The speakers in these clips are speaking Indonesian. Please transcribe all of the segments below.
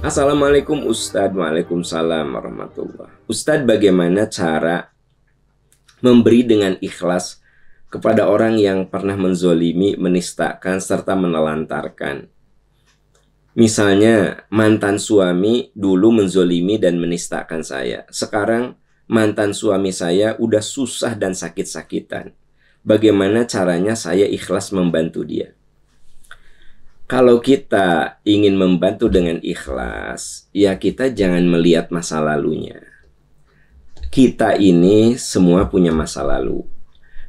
Assalamualaikum Ustadz. Waalaikumsalam warahmatullah. Ustadz, bagaimana cara memberi dengan ikhlas kepada orang yang pernah menzolimi, menistakan, serta menelantarkan? Misalnya mantan suami dulu menzolimi dan menistakan saya. Sekarang mantan suami saya udah susah dan sakit-sakitan. Bagaimana caranya saya ikhlas membantu dia? Kalau kita ingin membantu dengan ikhlas, ya kita jangan melihat masa lalunya. Kita ini semua punya masa lalu.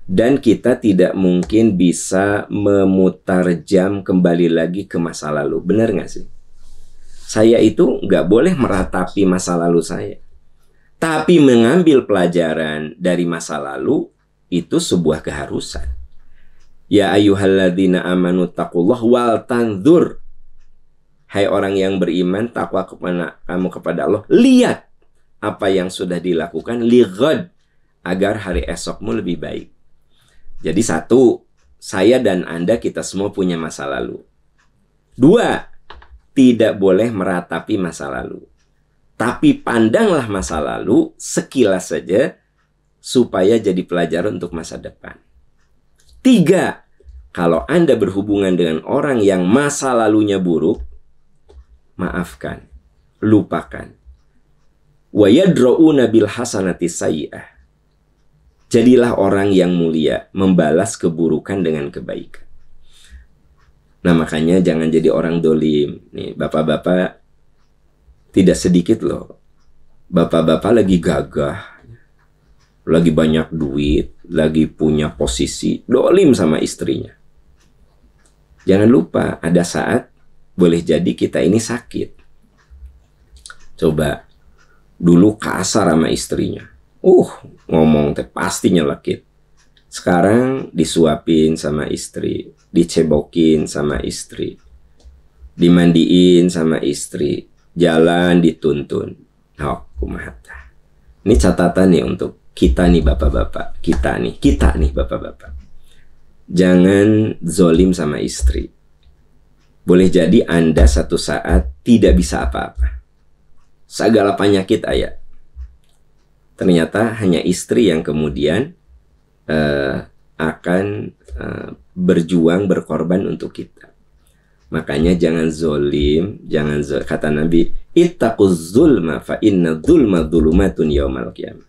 Dan kita tidak mungkin bisa memutar jam kembali lagi ke masa lalu. Benar nggak sih? Saya itu nggak boleh meratapi masa lalu saya. Tapi mengambil pelajaran dari masa lalu, itu sebuah keharusan. Ya ayyuhalladzina amanu taqullah wal tanzur. Hai orang yang beriman, takwa kamu kepada Allah. Lihat apa yang sudah dilakukan lighad, agar hari esokmu lebih baik. Jadi satu, saya dan Anda kita semua punya masa lalu. Dua, tidak boleh meratapi masa lalu. Tapi pandanglah masa lalu sekilas saja supaya jadi pelajaran untuk masa depan. Tiga, kalau Anda berhubungan dengan orang yang masa lalunya buruk, maafkan, lupakan. Wa yadra'una bil hasanati sayyi'ah. Jadilah orang yang mulia, membalas keburukan dengan kebaikan. Nah, makanya jangan jadi orang dolim. Nih, bapak-bapak tidak sedikit loh. Bapak-bapak lagi gagah, lagi banyak duit, lagi punya posisi, dolim sama istrinya. Jangan lupa, ada saat boleh jadi kita ini sakit. Coba, dulu kasar sama istrinya. Ngomong teh pasti nyelekit. Sekarang disuapin sama istri, dicebokin sama istri, dimandiin sama istri, jalan dituntun. Kumahata. Ini catatan nih untuk kita nih bapak-bapak, kita nih bapak-bapak. Jangan zolim sama istri. Boleh jadi Anda satu saat tidak bisa apa-apa. Segala penyakit ayat. Ternyata hanya istri yang kemudian akan berjuang, berkorban untuk kita. Makanya jangan zolim, kata Nabi, ittaquz zulma fa inna zulma dzulumatun yaumal qiyamah.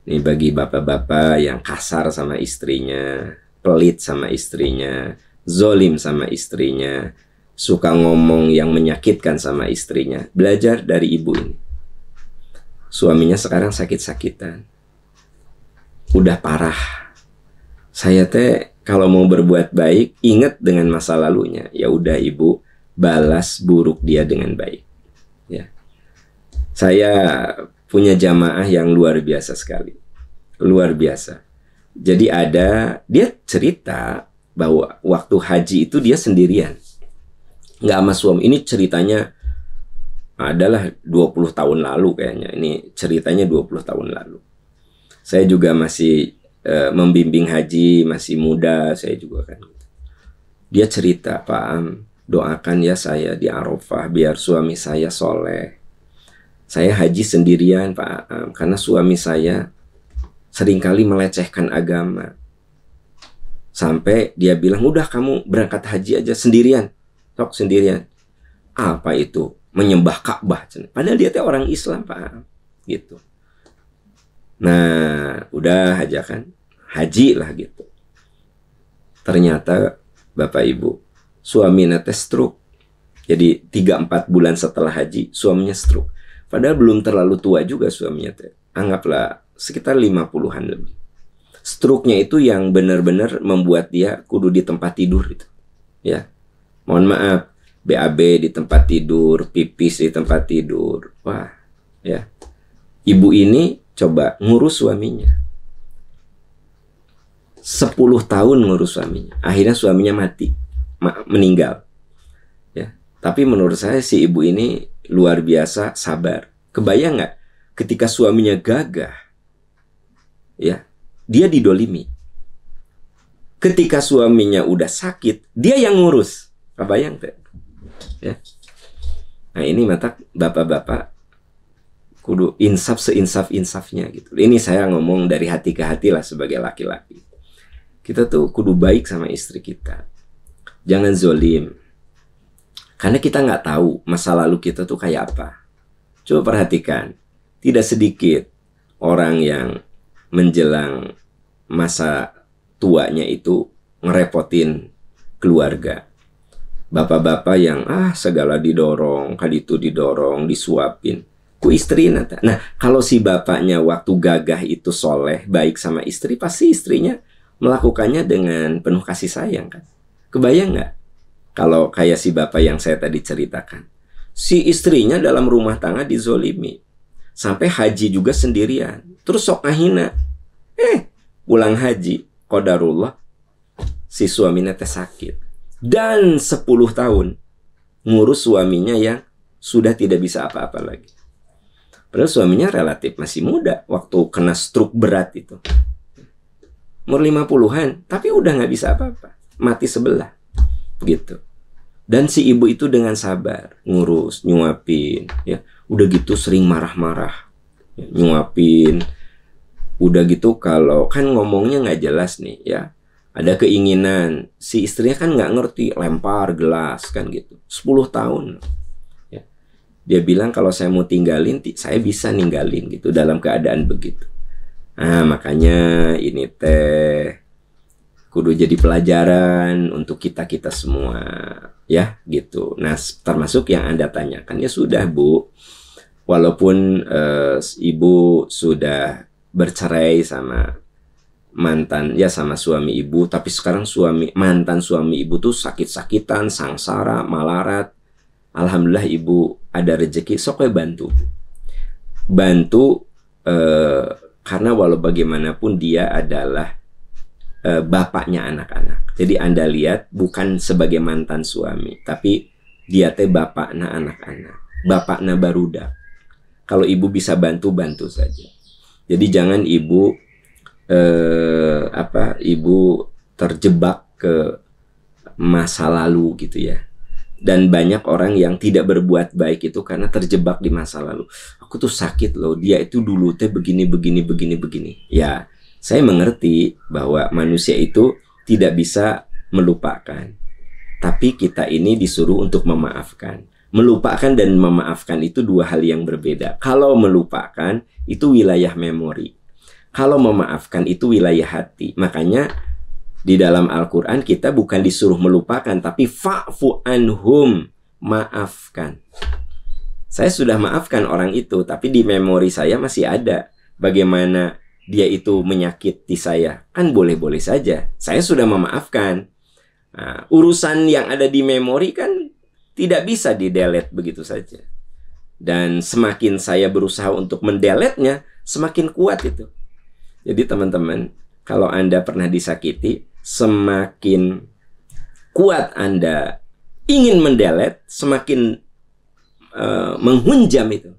Ini bagi bapak-bapak yang kasar sama istrinya, pelit sama istrinya, zolim sama istrinya, suka ngomong yang menyakitkan sama istrinya. Belajar dari ibu ini. Suaminya sekarang sakit-sakitan, udah parah. Saya kalau mau berbuat baik, ingat dengan masa lalunya. Ya udah ibu, balas buruk dia dengan baik. Ya, saya punya jamaah yang luar biasa sekali, luar biasa. Jadi dia cerita bahwa waktu haji itu dia sendirian, nggak sama suami. Ini ceritanya adalah 20 tahun lalu kayaknya. Ini ceritanya 20 tahun lalu. Saya juga masih membimbing haji, masih muda saya juga kan. Dia cerita, Pak Am, doakan ya saya di Arafah biar suami saya soleh. Saya haji sendirian Pak Am, karena suami saya seringkali melecehkan agama. Sampai dia bilang, udah kamu berangkat haji aja sendirian. Sok sendirian. Apa itu? Menyembah Ka'bah. Padahal dia orang Islam Pak. Gitu. Nah, udah aja kan. Haji lah gitu. Ternyata Bapak Ibu, suaminya stroke. Jadi 3-4 bulan setelah haji, suaminya stroke. Padahal belum terlalu tua juga suaminya. Anggaplah sekitar 50-an lebih. Stroke-nya itu yang benar-benar membuat dia kudu di tempat tidur gitu. Ya. Mohon maaf. BAB di tempat tidur, pipis di tempat tidur. Wah, ya. Ibu ini coba ngurus suaminya. 10 tahun ngurus suaminya. Akhirnya suaminya mati, meninggal. Ya. Tapi menurut saya si ibu ini luar biasa sabar. Kebayang nggak? Ketika suaminya gagah, ya, dia didolimi. Ketika suaminya udah sakit, dia yang ngurus. Kebayang tuh? Ya. Nah ini mata bapak-bapak kudu insaf seinsaf-insafnya gitu. Ini saya ngomong dari hati ke hati lah sebagai laki-laki. Kita tuh kudu baik sama istri kita. Jangan zolim. Karena kita nggak tahu masa lalu kita tuh kayak apa. Coba perhatikan. Tidak sedikit orang yang menjelang masa tuanya itu ngerepotin keluarga. Bapak-bapak yang segala didorong, kali itu didorong, disuapin. Ku istri nata. Nah, kalau si bapaknya waktu gagah itu soleh, baik sama istri, pasti istrinya melakukannya dengan penuh kasih sayang kan. Kebayang nggak? Kalau kayak si bapak yang saya tadi ceritakan. Si istrinya dalam rumah tangga dizolimi. Sampai haji juga sendirian. Terus sok ngahina. Pulang haji, qadarullah, si suaminya teh sakit. Dan 10 tahun ngurus suaminya yang sudah tidak bisa apa-apa lagi. Padahal suaminya relatif masih muda waktu kena stroke berat itu. Umur 50-an, tapi udah nggak bisa apa-apa. Mati sebelah. Gitu. Dan si ibu itu dengan sabar ngurus, nyuapin, ya. Udah gitu sering marah-marah, ya, nyuapin. Udah gitu kalau kan ngomongnya nggak jelas nih, ya. Ada keinginan, si istrinya kan nggak ngerti, lempar gelas kan gitu. 10 tahun. Ya. Dia bilang kalau saya mau tinggalin, saya bisa ninggalin gitu dalam keadaan begitu. Nah makanya ini teh kudu jadi pelajaran untuk kita-kita semua, ya gitu. Nah termasuk yang Anda tanyakan, ya sudah Bu, walaupun ibu sudah bercerai sama mantan, ya sama suami ibu, tapi sekarang mantan suami ibu tuh sakit-sakitan, sangsara, malarat. Alhamdulillah ibu ada rezeki, sok bantu karena walau bagaimanapun dia adalah bapaknya anak-anak. Jadi Anda lihat bukan sebagai mantan suami, tapi dia teh bapaknya anak-anak, bapaknya barudak. Kalau ibu bisa bantu saja. Jadi jangan ibu ibu terjebak ke masa lalu gitu ya. Dan banyak orang yang tidak berbuat baik itu karena terjebak di masa lalu. Aku tuh sakit loh, dia itu dulu teh begini. Ya, saya mengerti bahwa manusia itu tidak bisa melupakan. Tapi kita ini disuruh untuk memaafkan. Melupakan dan memaafkan itu dua hal yang berbeda. Kalau melupakan itu wilayah memori. Kalau memaafkan itu wilayah hati. Makanya di dalam Al-Quran kita bukan disuruh melupakan, tapi fa'fu anhum, maafkan. Saya sudah maafkan orang itu, tapi di memori saya masih ada bagaimana dia itu menyakiti saya. Kan boleh-boleh saja. Saya sudah memaafkan. Nah, urusan yang ada di memori kan tidak bisa di-delete begitu saja. Dan semakin saya berusaha untuk mendeletnya, semakin kuat itu. Jadi teman-teman, kalau Anda pernah disakiti, semakin kuat Anda ingin mendelete, semakin menghunjam itu.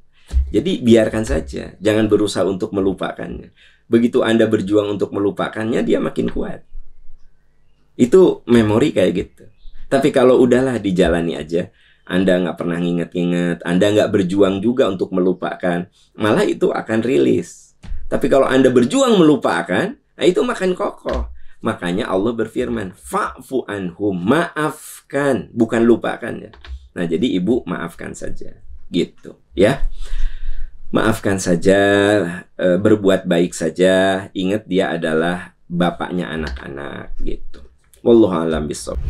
Jadi biarkan saja, jangan berusaha untuk melupakannya. Begitu Anda berjuang untuk melupakannya, dia makin kuat. Itu memori kayak gitu. Tapi kalau udahlah dijalani aja, Anda nggak pernah nginget-nginget, Anda nggak berjuang juga untuk melupakan, malah itu akan rilis. Tapi kalau Anda berjuang melupakan, nah itu makan kokoh. Makanya Allah berfirman, fa'fu anhum, maafkan, bukan lupakan ya. Nah jadi ibu maafkan saja, gitu ya. Maafkan saja, berbuat baik saja. Ingat dia adalah bapaknya anak-anak gitu. Wallahu a'lam bishawab.